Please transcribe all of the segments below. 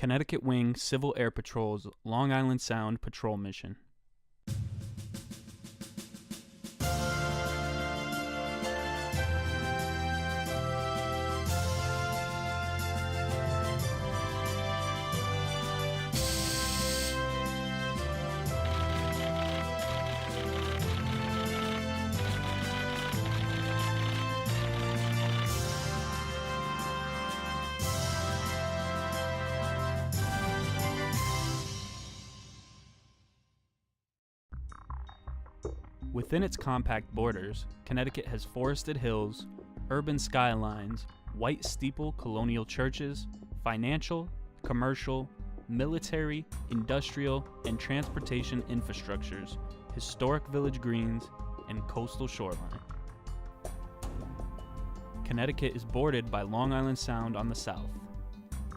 Connecticut Wing Civil Air Patrol's Long Island Sound Patrol Mission. Within its compact borders, Connecticut has forested hills, urban skylines, white steeple colonial churches, financial, commercial, military, industrial, and transportation infrastructures, historic village greens, and coastal shoreline. Connecticut is bordered by Long Island Sound on the south.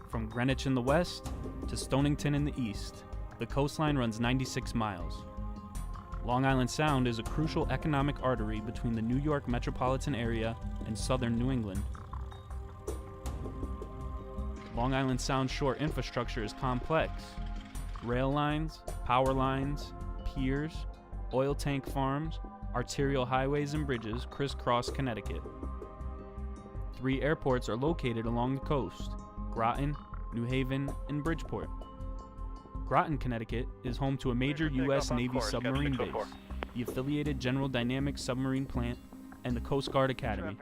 From Greenwich in the west to Stonington in the east, the coastline runs 96 miles. Long Island Sound is a crucial economic artery between the New York metropolitan area and southern New England. Long Island Sound shore infrastructure is complex. Rail lines, power lines, piers, oil tank farms, arterial highways and bridges crisscross Connecticut. 3 airports are located along the coast: Groton, New Haven, and Bridgeport. Groton, Connecticut is home to a major U.S. Navy submarine base, the affiliated General Dynamics submarine plant, and the Coast Guard Academy.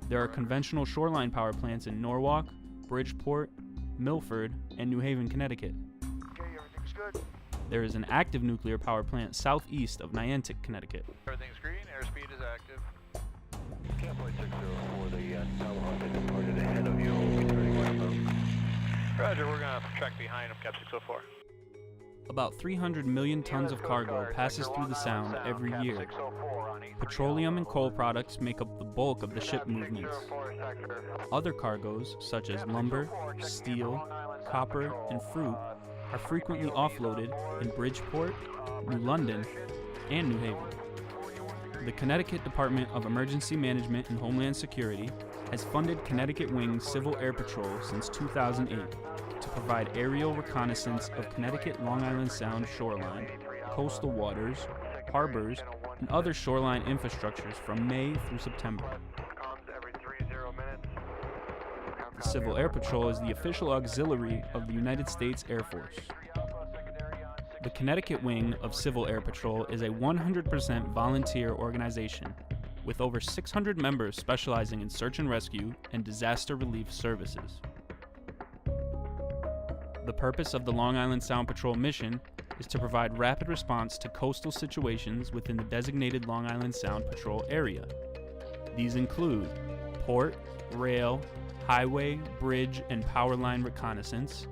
There are conventional shoreline power plants in Norwalk, Bridgeport, Milford, and New Haven, Connecticut. There is an active nuclear power plant southeast of Niantic, Connecticut. Everything's green, airspeed is active. Cowboy 604, the Tomahawk has departed ahead of you. We'll be turning westbound. Roger, we're going to track behind him, Cap 604. About 300 million tons of cargo passes through the Sound every year. Petroleum and coal products make up the bulk of the ship movements. Other cargoes, such as lumber, steel, copper, and fruit, are frequently offloaded in Bridgeport, New London, and New Haven. The Connecticut Department of Emergency Management and Homeland Security has funded Connecticut Wing Civil Air Patrol since 2008 to provide aerial reconnaissance of Connecticut Long Island Sound shoreline, coastal waters, harbors, and other shoreline infrastructures from May through September. The Civil Air Patrol is the official auxiliary of the United States Air Force. The Connecticut Wing of Civil Air Patrol is a 100% volunteer organization, with over 600 members specializing in search and rescue and disaster relief services. The purpose of the Long Island Sound Patrol mission is to provide rapid response to coastal situations within the designated Long Island Sound Patrol area. These include port, rail, highway, bridge, and power line reconnaissance,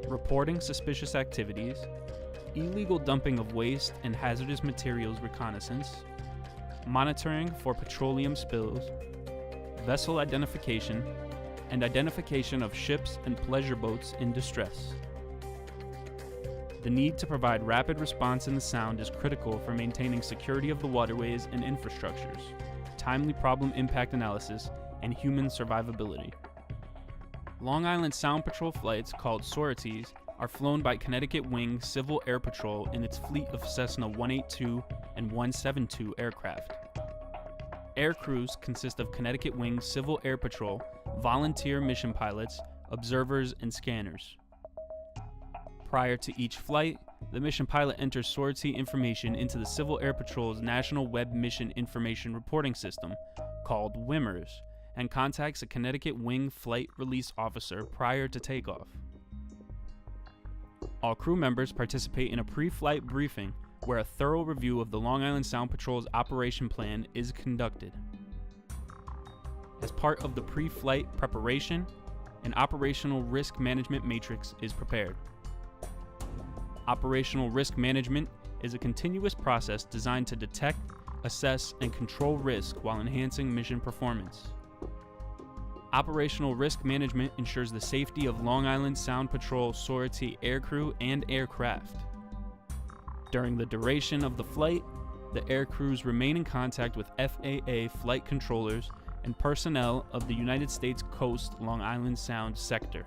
reporting suspicious activities, illegal dumping of waste and hazardous materials reconnaissance, monitoring for petroleum spills, vessel identification, and identification of ships and pleasure boats in distress. The need to provide rapid response in the Sound is critical for maintaining security of the waterways and infrastructures, timely problem impact analysis, and human survivability. Long Island Sound Patrol flights, called sorties, are flown by Connecticut Wing Civil Air Patrol in its fleet of Cessna 182 and 172 aircraft. Air crews consist of Connecticut Wing Civil Air Patrol, volunteer mission pilots, observers, and scanners. Prior to each flight, the mission pilot enters sortie information into the Civil Air Patrol's National Web Mission Information Reporting System, called WIMMERS, and contacts a Connecticut Wing Flight Release Officer prior to takeoff. All crew members participate in a pre-flight briefing where a thorough review of the Long Island Sound Patrol's operation plan is conducted. As part of the pre-flight preparation, an operational risk management matrix is prepared. Operational risk management is a continuous process designed to detect, assess, and control risk while enhancing mission performance. Operational risk management ensures the safety of Long Island Sound Patrol sortie aircrew and aircraft. During the duration of the flight, the aircrews remain in contact with FAA flight controllers and personnel of the United States Coast Long Island Sound sector.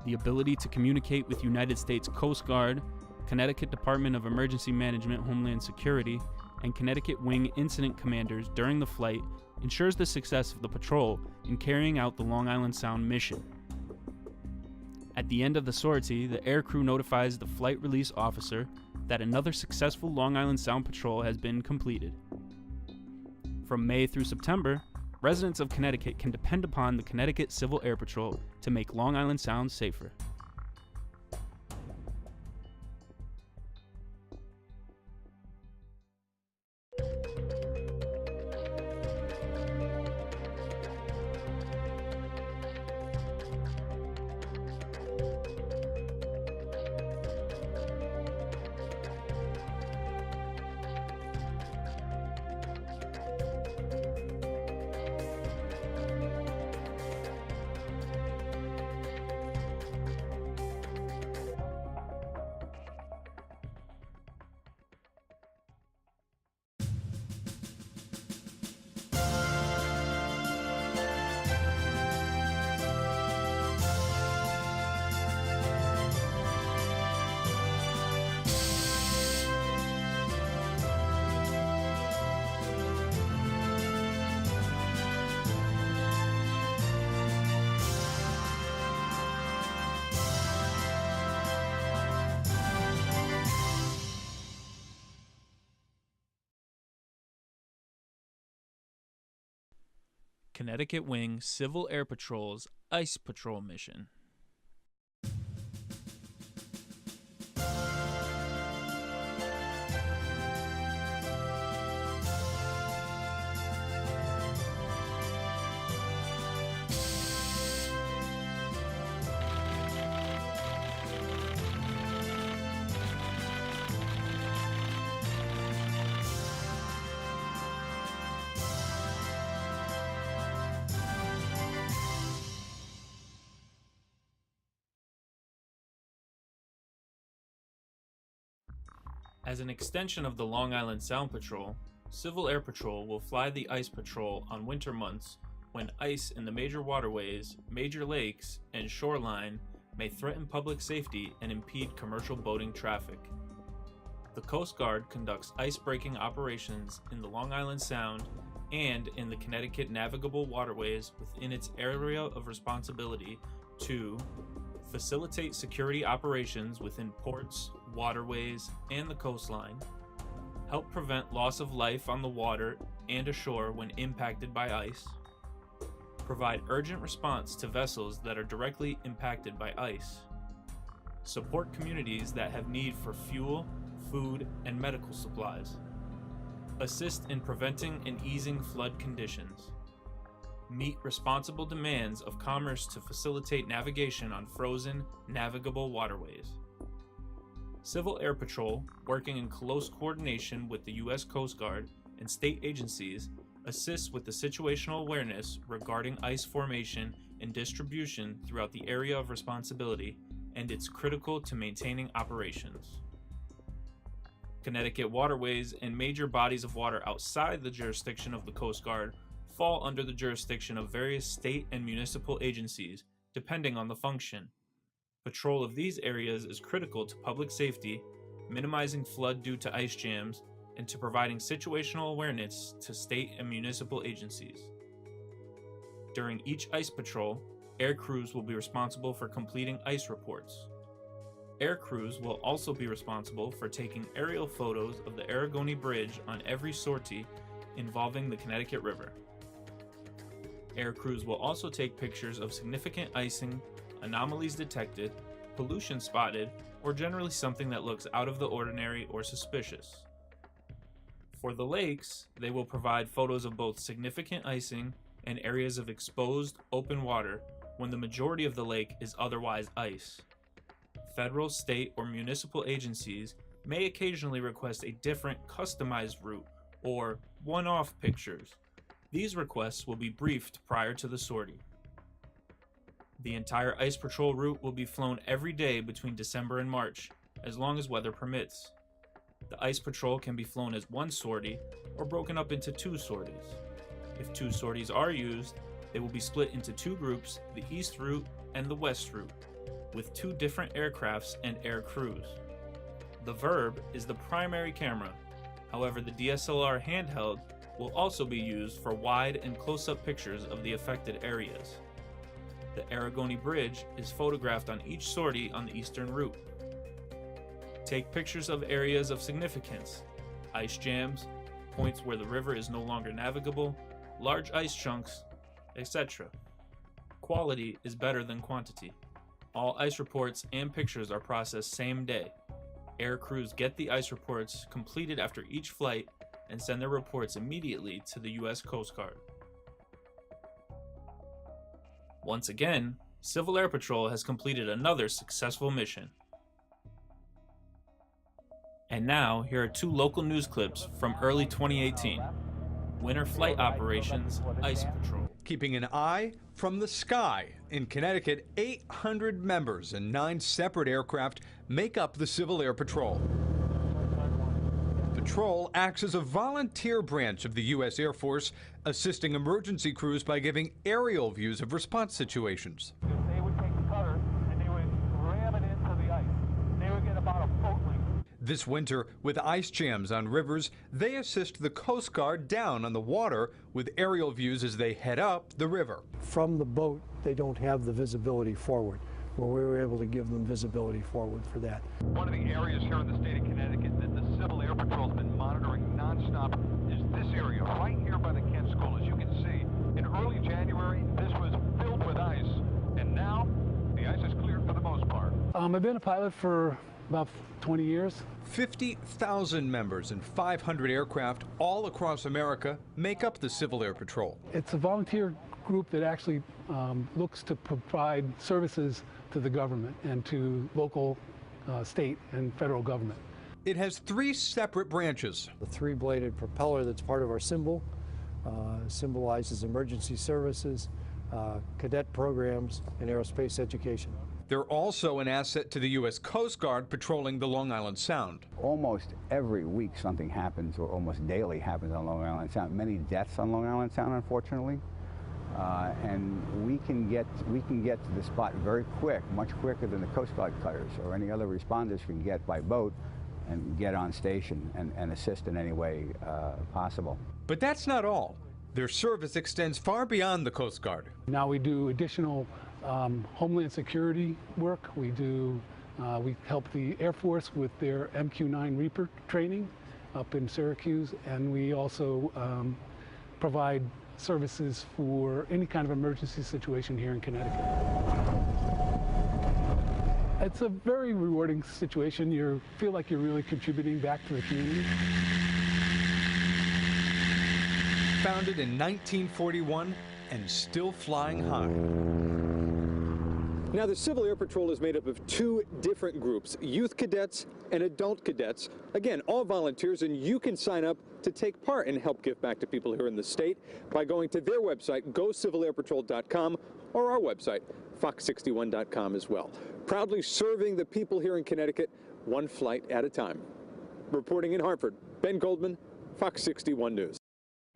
the ability to communicate with United States Coast Guard, Connecticut Department of Emergency Management, Homeland Security, and Connecticut Wing incident commanders during the flight ensures the success of the patrol in carrying out the Long Island Sound mission. At the end of the sortie, the aircrew notifies the flight release officer that another successful Long Island Sound patrol has been completed. From May through September, residents of Connecticut can depend upon the Connecticut Civil Air Patrol to make Long Island Sound safer. Connecticut Wing Civil Air Patrol's Ice Patrol mission. As an extension of the Long Island Sound Patrol, Civil Air Patrol will fly the Ice Patrol on winter months when ice in the major waterways, major lakes, and shoreline may threaten public safety and impede commercial boating traffic. The Coast Guard conducts ice-breaking operations in the Long Island Sound and in the Connecticut navigable waterways within its area of responsibility to facilitate security operations within ports, waterways, and the coastline, help prevent loss of life on the water and ashore when impacted by ice, provide urgent response to vessels that are directly impacted by ice, support communities that have need for fuel, food, and medical supplies, assist in preventing and easing flood conditions, meet responsible demands of commerce to facilitate navigation on frozen, navigable waterways. Civil Air Patrol, working in close coordination with the U.S. Coast Guard and state agencies, assists with the situational awareness regarding ice formation and distribution throughout the area of responsibility, and it's critical to maintaining operations. Connecticut waterways and major bodies of water outside the jurisdiction of the Coast Guard fall under the jurisdiction of various state and municipal agencies, depending on the function. Patrol of these areas is critical to public safety, minimizing flood due to ice jams, and to providing situational awareness to state and municipal agencies. During each ice patrol, air crews will be responsible for completing ice reports. Air crews will also be responsible for taking aerial photos of the Aragoni Bridge on every sortie involving the Connecticut River. Air crews will also take pictures of significant icing, anomalies detected, pollution spotted, or generally something that looks out of the ordinary or suspicious. For the lakes, they will provide photos of both significant icing and areas of exposed, open water when the majority of the lake is otherwise ice. Federal, state, or municipal agencies may occasionally request a different customized route or one-off pictures. These requests will be briefed prior to the sortie. The entire ice patrol route will be flown every day between December and March, as long as weather permits. The ice patrol can be flown as one sortie or broken up into two sorties. If two sorties are used, they will be split into two groups, the east route and the west route. with 2 different aircrafts and air crews. The Verb is the primary camera. However, the DSLR handheld will also be used for wide and close-up pictures of the affected areas. The Aragoni Bridge is photographed on each sortie on the eastern route. Take pictures of areas of significance, ice jams, points where the river is no longer navigable, large ice chunks, etc. Quality is better than quantity. All ice reports and pictures are processed same day. Air crews get the ice reports completed after each flight and send their reports immediately to the U.S. Coast Guard. Once again, Civil Air Patrol has completed another successful mission. And now, here are 2 local news clips from early 2018. Winter Flight Operations Ice Patrol. Keeping an eye from the sky. In Connecticut, 800 members and 9 separate aircraft make up the Civil Air Patrol. Patrol acts as a volunteer branch of the U.S. Air Force, assisting emergency crews by giving aerial views of response situations. They would take the cutter and they would ram it into the ice. They would get about a foot length. This winter, with ice jams on rivers, they assist the Coast Guard down on the water with aerial views as they head up the river. From the boat, they don't have the visibility forward. Well, we were able to give them visibility forward for that. One of the areas here in the state of Connecticut that the Civil Air Patrol has been monitoring nonstop is this area right here by the Kent School. As you can see, in early January, this was filled with ice, and now the ice is cleared for the most part. I've been a pilot for about 20 years. 50,000 members and 500 aircraft all across America make up the Civil Air Patrol. It's a volunteer group that actually looks to provide services to the government and to local, state, and federal government. It has 3 separate branches. The 3-bladed propeller that's part of our symbol symbolizes emergency services, cadet programs, and aerospace education. They're also an asset to the U.S. Coast Guard patrolling the Long Island Sound. Almost every week something happens, or almost daily happens on Long Island Sound. Many deaths on Long Island Sound, unfortunately. And we can get to the spot very quick, much quicker than the Coast Guard cutters or any other responders can get by boat and get on station and assist in any way possible. But that's not all. Their service extends far beyond the Coast Guard. Now we do additional Homeland Security work. We help the Air Force with their MQ-9 Reaper training up in Syracuse, and we also provide services for any kind of emergency situation here in Connecticut. It's a very rewarding situation. You feel like you're really contributing back to the community. Founded in 1941 and still flying high. Now, the Civil Air Patrol is made up of 2 different groups, youth cadets and adult cadets. Again, all volunteers, and you can sign up to take part and help give back to people here in the state by going to their website, gocivilairpatrol.com, or our website, fox61.com as well. Proudly serving the people here in Connecticut, 1 flight at a time. Reporting in Hartford, Ben Goldman, Fox 61 News.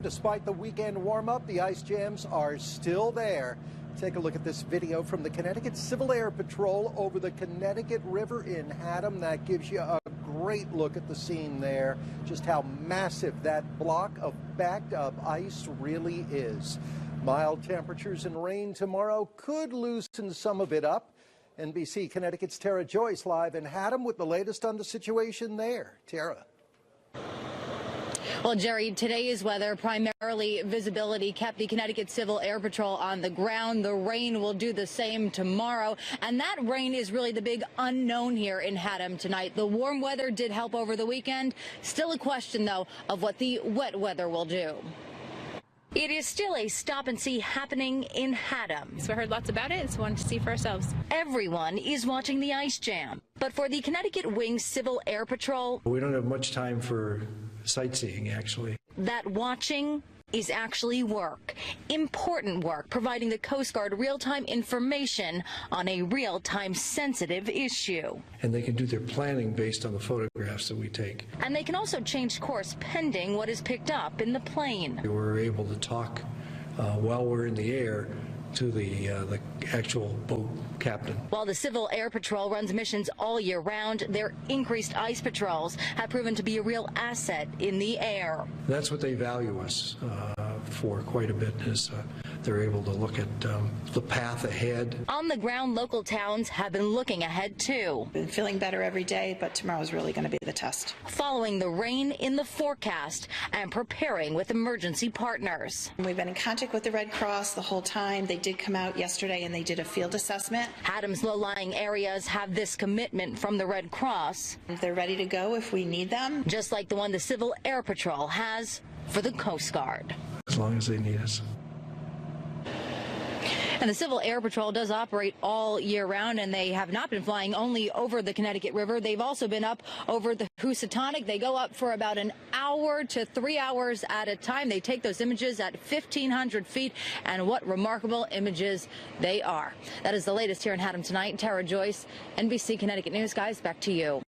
Despite the weekend warm-up, the ice jams are still there. Take a look at this video from the Connecticut Civil Air Patrol over the Connecticut River in Haddam. That gives you a great look at the scene there, just how massive that block of backed up ice really is. Mild temperatures and rain tomorrow could loosen some of it up. NBC Connecticut's Tara Joyce live in Haddam with the latest on the situation there. Tara. Well, Jerry, today's weather, primarily visibility, kept the Connecticut Civil Air Patrol on the ground. The rain will do the same tomorrow, and that rain is really the big unknown here in Haddam tonight. The warm weather did help over the weekend. Still a question, though, of what the wet weather will do. It is still a stop and see happening in Haddam. So I heard lots about it, so wanted to see for ourselves. Everyone is watching the ice jam, but for the Connecticut Wings Civil Air Patrol, We don't have much time for sightseeing, actually. that watching is actually work. Important work, providing the Coast Guard real-time information on a real-time sensitive issue. And they can do their planning based on the photographs that we take. And they can also change course pending what is picked up in the plane. We're able to talk while we're in the air to the actual boat captain. While the Civil Air Patrol runs missions all year round, their increased ice patrols have proven to be a real asset in the air. That's what they value us for quite a bit, is they're able to look at the path ahead. On the ground, local towns have been looking ahead too. Been feeling better every day, but tomorrow's really going to be the test. Following the rain in the forecast and preparing with emergency partners. We've been in contact with the Red Cross the whole time. They did come out yesterday and they did a field assessment. Hatham's low-lying areas have this commitment from the Red Cross. They're ready to go if we need them. Just like the one the Civil Air Patrol has for the Coast Guard. As long as they need us. And the Civil Air Patrol does operate all year round, and they have not been flying only over the Connecticut River. They've also been up over the Housatonic. They go up for about an hour to 3 hours at a time. They take those images at 1,500 feet, and what remarkable images they are. That is the latest here in Haddam tonight. Tara Joyce, NBC Connecticut News. Guys, back to you.